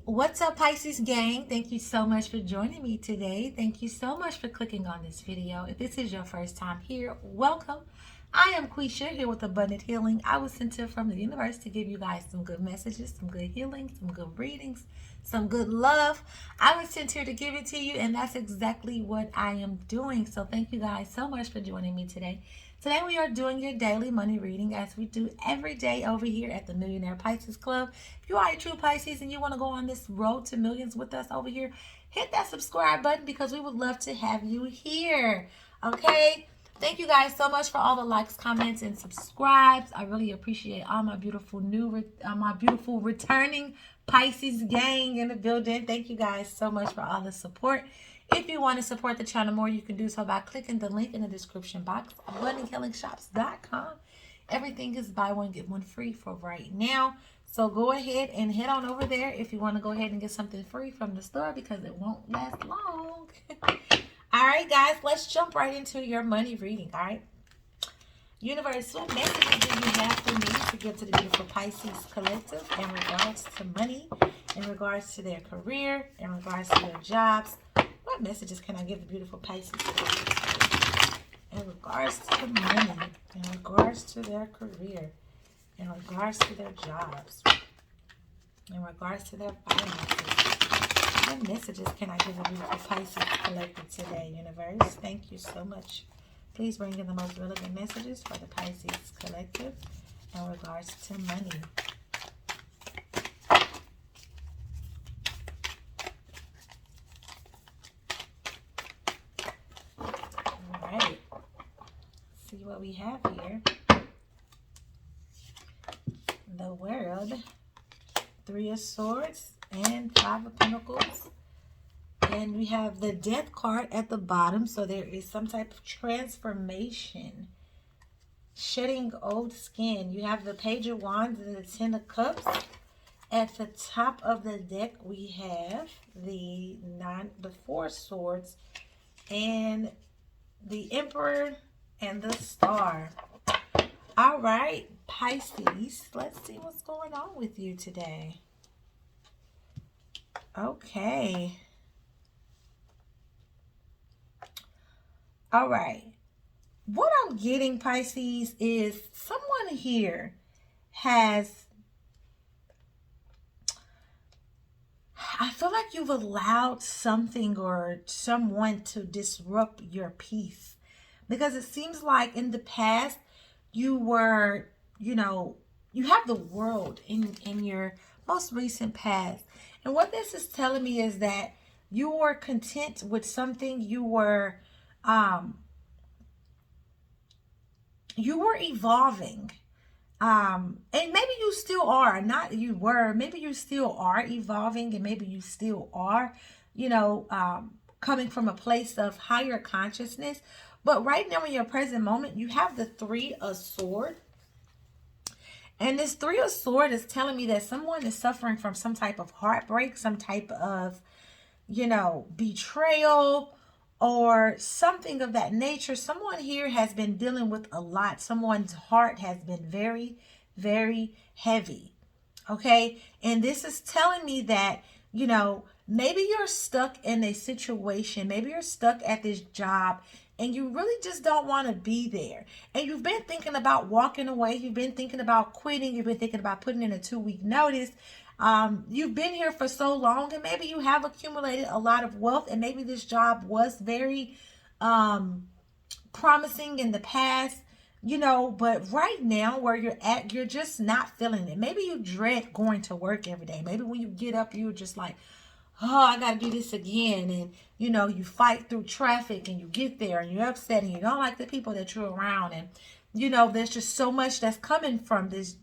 What's up, Pisces gang? Thank you so much for joining me today. Thank you so much for clicking on this video. If this is your first time here, welcome. I am Quisha here with Abundant Healing. I was sent here from the universe to give you guys some good messages, some good healing, some good readings, some good love. I was sent here to give it to you, and that's exactly what I am doing. So thank you guys so much for joining me today. Today we are doing your daily money reading as we do every day over here at the Millionaire Pisces Club. If you are a true Pisces and you want to go on this road to millions with us over here, hit that subscribe button because we would love to have you here. Okay? Thank you guys so much for all the likes, comments, and subscribes. I really appreciate all my beautiful returning Pisces gang in the building. Thank you guys so much for all the support. If you want to support the channel more, you can do so by clicking the link in the description box, abundanthealingshops.com. Everything is buy one, get one free for right now. So go ahead and head on over there if you want to go ahead and get something free from the store because it won't last long. All right, guys, let's jump right into your money reading, all right? Universe, what messages do you have for me to give to the beautiful Pisces collective in regards to money, in regards to their career, in regards to their jobs? What messages can I give the beautiful Pisces in regards to money, in regards to their career, in regards to their jobs, in regards to their finances? What messages can I give the beautiful Pisces collective today, universe? Thank you so much. Please bring in the most relevant messages for the Pisces collective in regards to money. See what we have here. The World, Three of Swords, and Five of Pentacles. And we have the Death card at the bottom. So there is some type of transformation. Shedding old skin. You have the Page of Wands and the Ten of Cups. At the top of the deck, we have the Four of Swords and the Emperor and the Star. All right, Pisces, let's see what's going on with you today. Okay. All right. What I'm getting, Pisces, is someone here has, I feel like you've allowed something or someone to disrupt your peace. Because it seems like in the past, you were, you have the world in your most recent past. And what this is telling me is that you were content with something. You were evolving. And maybe you still are. Not you were. Maybe you still are evolving. And maybe you still are, coming from a place of higher consciousness. But right now in your present moment, you have the Three of Swords. And this Three of Swords is telling me that someone is suffering from some type of heartbreak, some type of, betrayal or something of that nature. Someone here has been dealing with a lot. Someone's heart has been very, very heavy. Okay. And this is telling me that, maybe you're stuck in a situation. Maybe you're stuck at this job and you really just don't want to be there. And you've been thinking about walking away. You've been thinking about quitting. You've been thinking about putting in a 2-week notice. You've been here for so long, and maybe you have accumulated a lot of wealth, and maybe this job was very promising in the past, but right now where you're at, you're just not feeling it. Maybe you dread going to work every day. Maybe when you get up, you're just like, oh, I got to do this again. And, you fight through traffic and you get there and you're upset and you don't like the people that you're around. And, there's just so much that's coming from this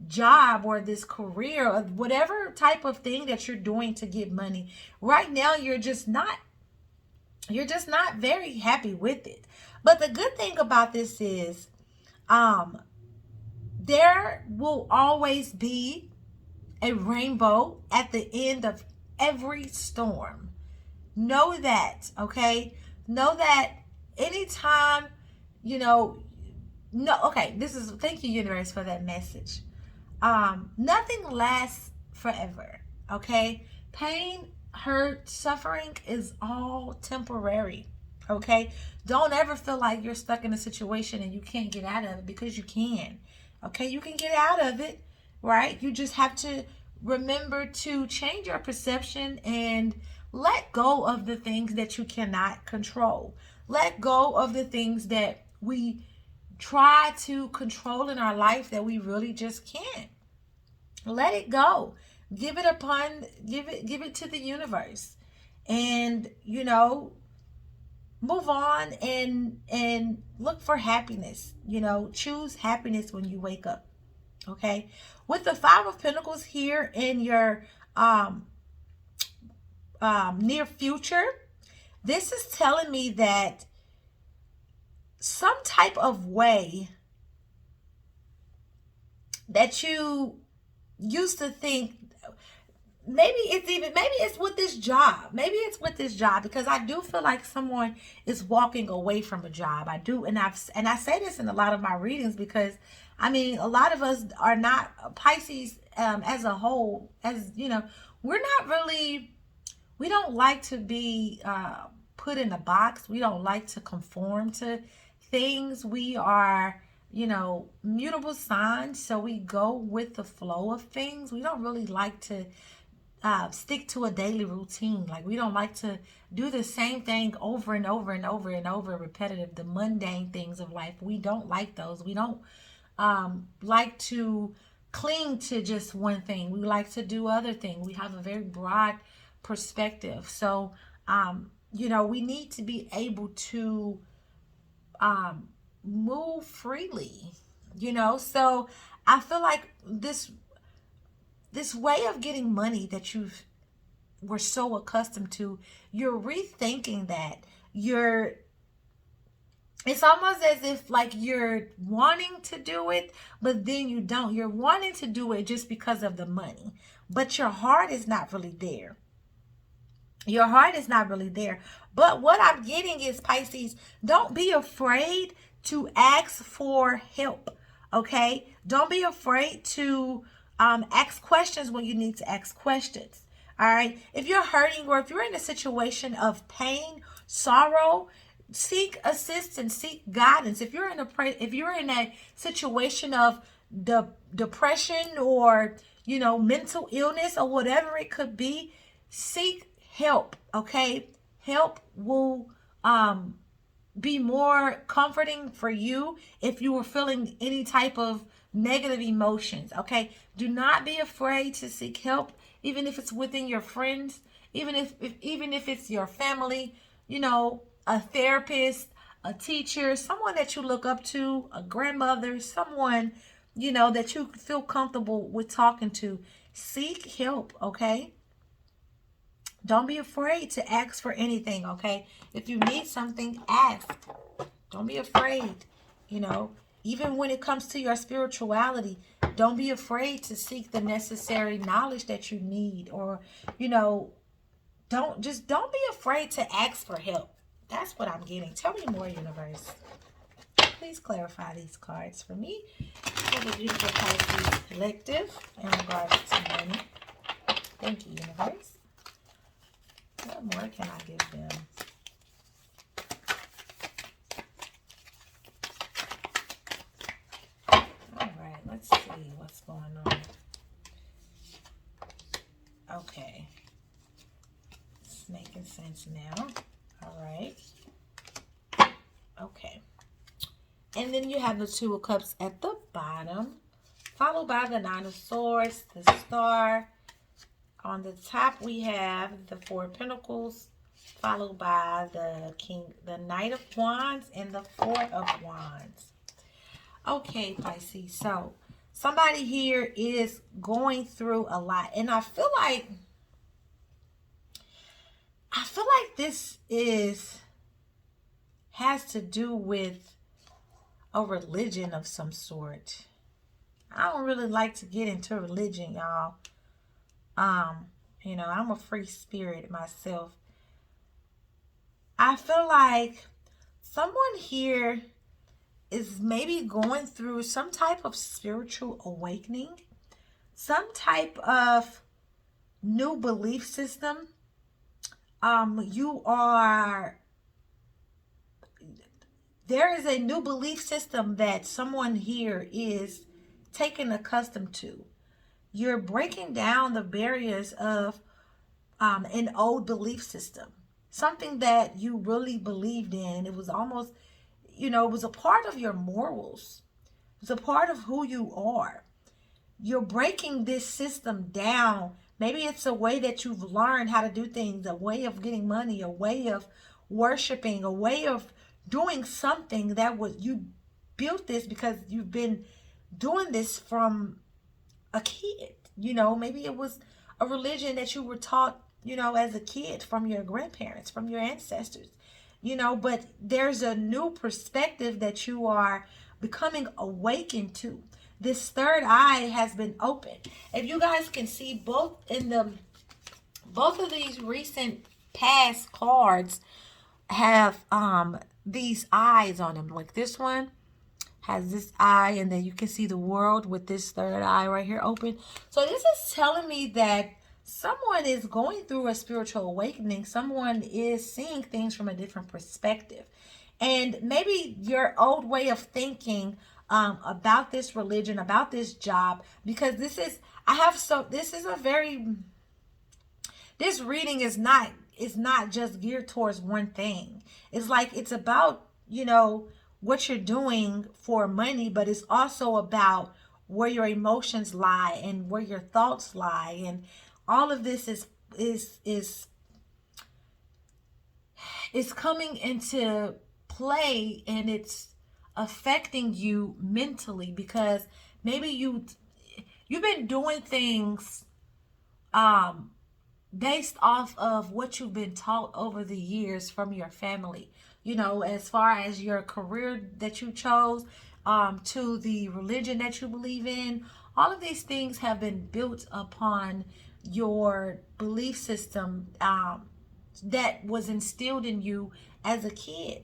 job or this career or whatever type of thing that you're doing to get money. Right now, you're just not very happy with it. But the good thing about this is there will always be a rainbow at the end of every storm. Know that, okay? Know that anytime, thank you, universe, for that message. Nothing lasts forever, Okay? Pain, hurt, suffering is all temporary. Okay? Don't ever feel like you're stuck in a situation and you can't get out of it, because you can. Okay? You can get out of it, right? You just have to remember to change your perception and let go of the things that you cannot control. Let go of the things that we try to control in our life that we really just can't. Let it go. Give it to the universe. And move on and look for happiness. Choose happiness when you wake up. Okay? With the 5 of Pentacles here in your near future, this is telling me that some type of way that you used to think, maybe it's with this job. Maybe it's with this job, because I do feel like someone is walking away from a job. I do, and I say this in a lot of my readings, because a lot of us are not Pisces as a whole. As we're not really. We don't like to be put in a box. We don't like to conform to things. We are, mutable signs, so we go with the flow of things. We don't really like to stick to a daily routine. Like, we don't like to do the same thing over and over and over and over, repetitive, the mundane things of life. We don't like those. We don't like to cling to just one thing. We like to do other things. We have a very broad perspective. So, we need to be able to move freely, So I feel like this way of getting money that you were so accustomed to, you're rethinking that. It's almost as if like you're wanting to do it, but then you don't. You're wanting to do it just because of the money, but your heart is not really there. Your heart is not really there. But what I'm getting is, Pisces, don't be afraid to ask for help. Okay? Don't be afraid to ask questions when you need to ask questions. All right? If you're hurting, or if you're in a situation of pain, sorrow, seek assistance, seek guidance. If you're in a situation of depression, or mental illness, or whatever it could be, seek help. Okay? Help will be more comforting for you if you were feeling any type of negative emotions. Okay? Do not be afraid to seek help, even if it's within your friends, even if it's your family, a therapist, a teacher, someone that you look up to, a grandmother, someone that you feel comfortable with talking to. Seek help. Okay? Don't be afraid to ask for anything. Okay? If you need something, ask. Don't be afraid. Even when it comes to your spirituality, don't be afraid to seek the necessary knowledge that you need. Or don't be afraid to ask for help. That's what I'm getting. Tell me more, universe. Please clarify these cards for me, for the beautiful Pisces collective, in regards to money. Thank you, universe. What more can I give them? Alright, let's see what's going on. Okay. It's making sense now. Alright. Okay. And then you have the 2 of Cups at the bottom, followed by the 9 of Swords, the Star. On the top, we have the 4 of Pentacles, followed by the Knight of Wands, and the 4 of Wands. Okay, Pisces. So somebody here is going through a lot, and I feel like this has to do with a religion of some sort. I don't really like to get into religion, y'all. I'm a free spirit myself. I feel like someone here is maybe going through some type of spiritual awakening, some type of new belief system. You are, there is a new belief system that someone here is taking accustomed to. You're breaking down the barriers of an old belief system, something that you really believed in. It was almost, it was a part of your morals. It was a part of who you are. You're breaking this system down. Maybe it's a way that you've learned how to do things, a way of getting money, a way of worshiping, a way of doing something that was, you built this because you've been doing this from a kid. Maybe it was a religion that you were taught, as a kid from your grandparents, from your ancestors, but there's a new perspective that you are becoming awakened to. This third eye has been opened. If you guys can see, both of these recent past cards have these eyes on them. Like this one has this eye, and then you can see the world with this third eye right here open. So this is telling me that someone is going through a spiritual awakening. Someone is seeing things from a different perspective. And maybe your old way of thinking about this religion, about this job, because this is this reading is not just geared towards one thing. It's like it's about, what you're doing for money, but it's also about where your emotions lie and where your thoughts lie, and all of this is coming into play, and it's affecting you mentally, because maybe you've been doing things based off of what you've been taught over the years from your family, as far as your career that you chose, to the religion that you believe in. All of these things have been built upon your belief system that was instilled in you as a kid.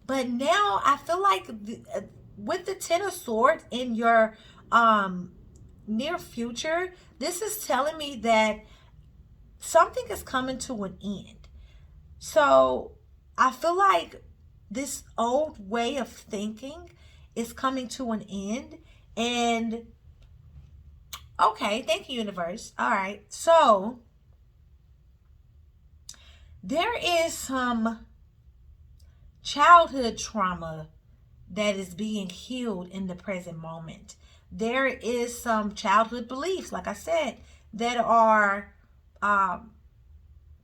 But now I feel like with the Ten of Swords in your near future, this is telling me that something is coming to an end. So I feel like this old way of thinking is coming to an end. And okay, thank you, universe. All right, so there is some childhood trauma that is being healed in the present moment. There is some childhood beliefs, like I said, that are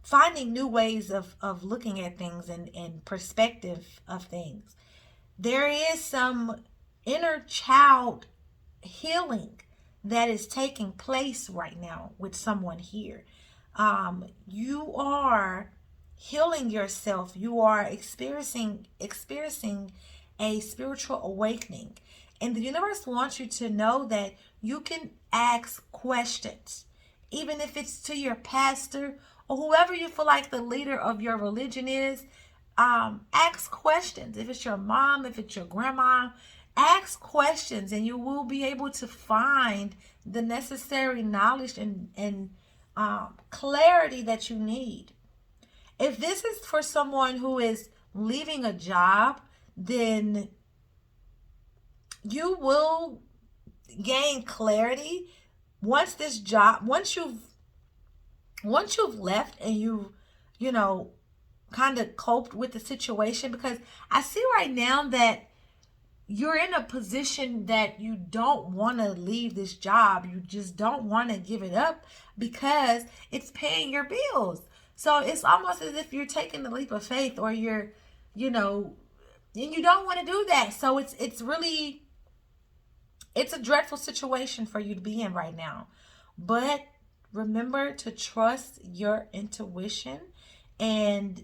finding new ways of looking at things and perspective of things. There is some inner child healing that is taking place right now with someone here. You are healing yourself. You are experiencing a spiritual awakening. And the universe wants you to know that you can ask questions, even if it's to your pastor or whoever you feel like the leader of your religion is. Ask questions. If it's your mom, if it's your grandma, ask questions, and you will be able to find the necessary knowledge and clarity that you need. If this is for someone who is leaving a job, then you will gain clarity once you've left and you kind of coped with the situation. Because I see right now that you're in a position that you don't want to leave this job. You just don't want to give it up because it's paying your bills. So it's almost as if you're taking the leap of faith, or you're, and you don't want to do that. So it's a dreadful situation for you to be in right now. But remember to trust your intuition, and,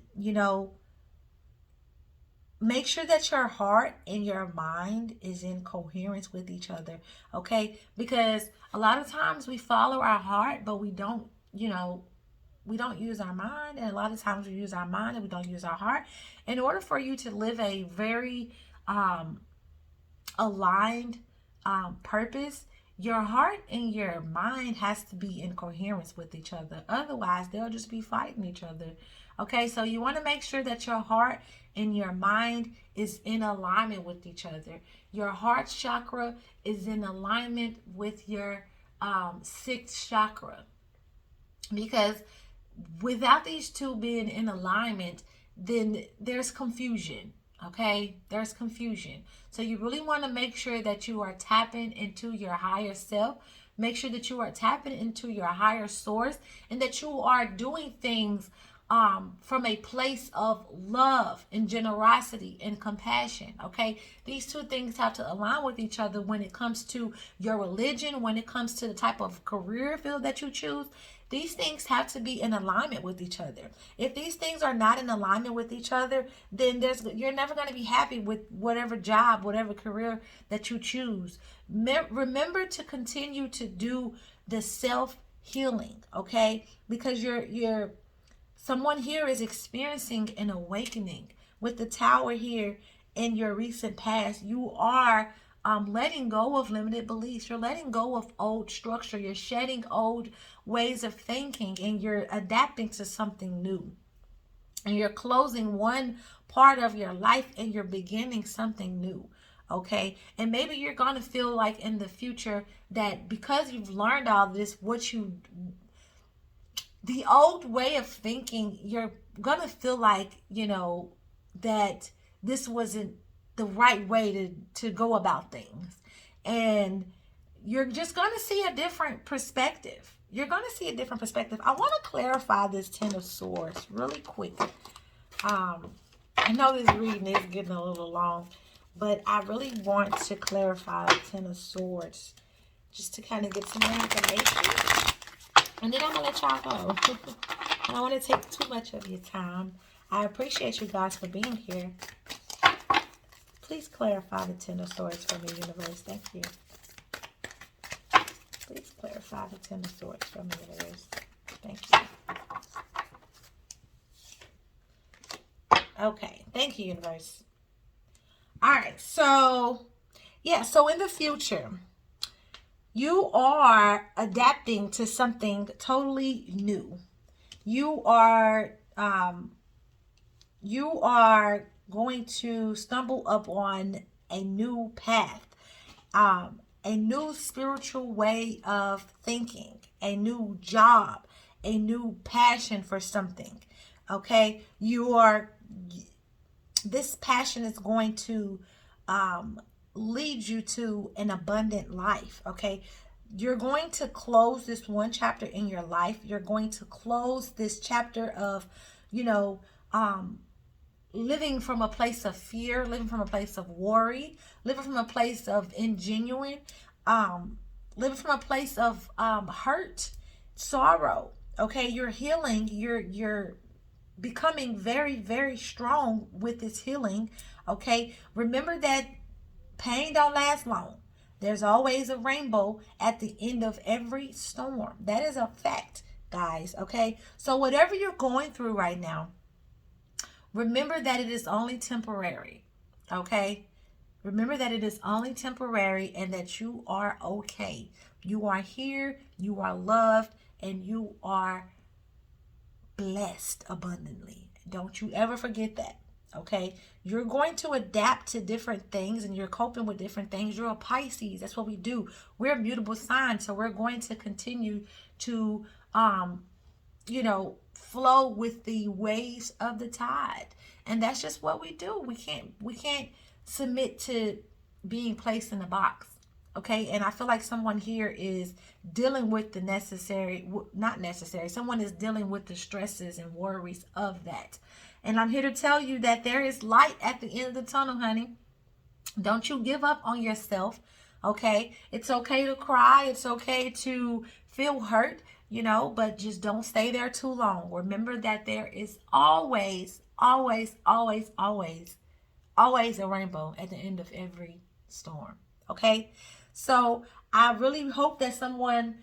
make sure that your heart and your mind is in coherence with each other, okay? Because a lot of times we follow our heart, but we don't use our mind. And a lot of times we use our mind and we don't use our heart. In order for you to live a very aligned purpose, your heart and your mind has to be in coherence with each other. Otherwise, they'll just be fighting each other. Okay, so you want to make sure that your heart and your mind is in alignment with each other. Your heart chakra is in alignment with your sixth chakra. Because without these two being in alignment, then there's confusion. Okay, there's confusion. So you really want to make sure that you are tapping into your higher self. Make sure that you are tapping into your higher source, and that you are doing things from a place of love and generosity and compassion. Okay, these two things have to align with each other when it comes to your religion, when it comes to the type of career field that you choose. These things have to be in alignment with each other. If these things are not in alignment with each other, then you're never going to be happy with whatever job, whatever career that you choose. Remember to continue to do the self healing, okay? Because you're someone here is experiencing an awakening. With the Tower here in your recent past, you are letting go of limited beliefs. You're letting go of old structure. You're shedding old ways of thinking, and you're adapting to something new. And you're closing one part of your life and you're beginning something new. Okay, and maybe you're going to feel like in the future that because you've learned all this, the old way of thinking, you're gonna feel like, that this wasn't the right way to go about things. And you're just gonna see a different perspective. You're gonna see a different perspective. I want to clarify this Ten of Swords really quick. I know this reading is getting a little long, but I really want to clarify the Ten of Swords just to kind of get some more information. And then I'm going to let y'all go. I don't want to take too much of your time. I appreciate you guys for being here. Please clarify the Ten of Swords for me, universe. Thank you. Please clarify the Ten of Swords for me, universe. Thank you. Okay. Thank you, universe. All right. So, yeah. So, in the future, you are adapting to something totally new. You are going to stumble upon a new path, a new spiritual way of thinking, a new job, a new passion for something. Okay, this passion is going to lead you to an abundant life. Okay, you're going to close this one chapter in your life. You're going to close this chapter of living from a place of fear, living from a place of worry, living from a place of ingenuine, living from a place of hurt, sorrow. Okay, you're healing. You're becoming very, very strong with this healing. Okay, remember that pain don't last long. There's always a rainbow at the end of every storm. That is a fact, guys. Okay, so whatever you're going through right now, remember that it is only temporary. Okay, remember that it is only temporary and that you are okay. You are here, you are loved, and you are blessed abundantly. Don't you ever forget that. Okay, you're going to adapt to different things and you're coping with different things. You're a Pisces. That's what we do. We're mutable signs, so we're going to continue to flow with the waves of the tide. And that's just what we do. We can't submit to being placed in a box. Okay, and I feel like someone here is dealing with someone is dealing with the stresses and worries of that. And I'm here to tell you that there is light at the end of the tunnel, honey. Don't you give up on yourself, okay? It's okay to cry. It's okay to feel hurt, but just don't stay there too long. Remember that there is always, always, always, always, always a rainbow at the end of every storm, okay? So I really hope that someone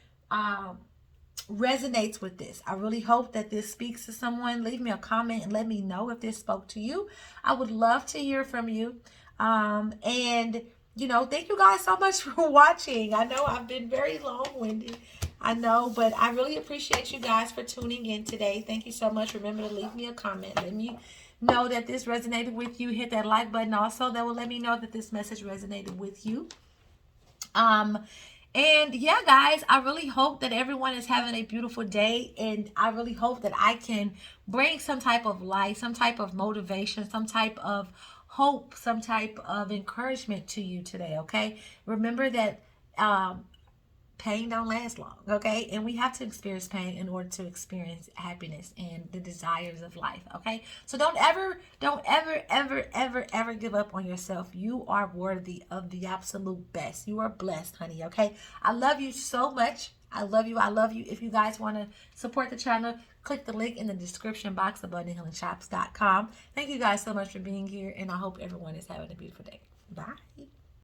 resonates with this. I really hope that this speaks to someone. Leave me a comment and let me know if this spoke to you. I would love to hear from you. And thank you guys so much for watching. I know I've been very long-winded. I know, but I really appreciate you guys for tuning in today. Thank you so much. Remember to leave me a comment. Let me know that this resonated with you. Hit that like button also. That will let me know that this message resonated with you. And yeah, guys, I really hope that everyone is having a beautiful day. And I really hope that I can bring some type of light, some type of motivation, some type of hope, some type of encouragement to you today. Okay. Remember that pain don't last long, okay? And we have to experience pain in order to experience happiness and the desires of life, okay? So don't ever, ever give up on yourself. You are worthy of the absolute best. You are blessed, honey, okay? I love you so much. I love you. I love you. If you guys want to support the channel, click the link in the description box of abundanthealingshops.com. Thank you guys so much for being here, and I hope everyone is having a beautiful day. Bye.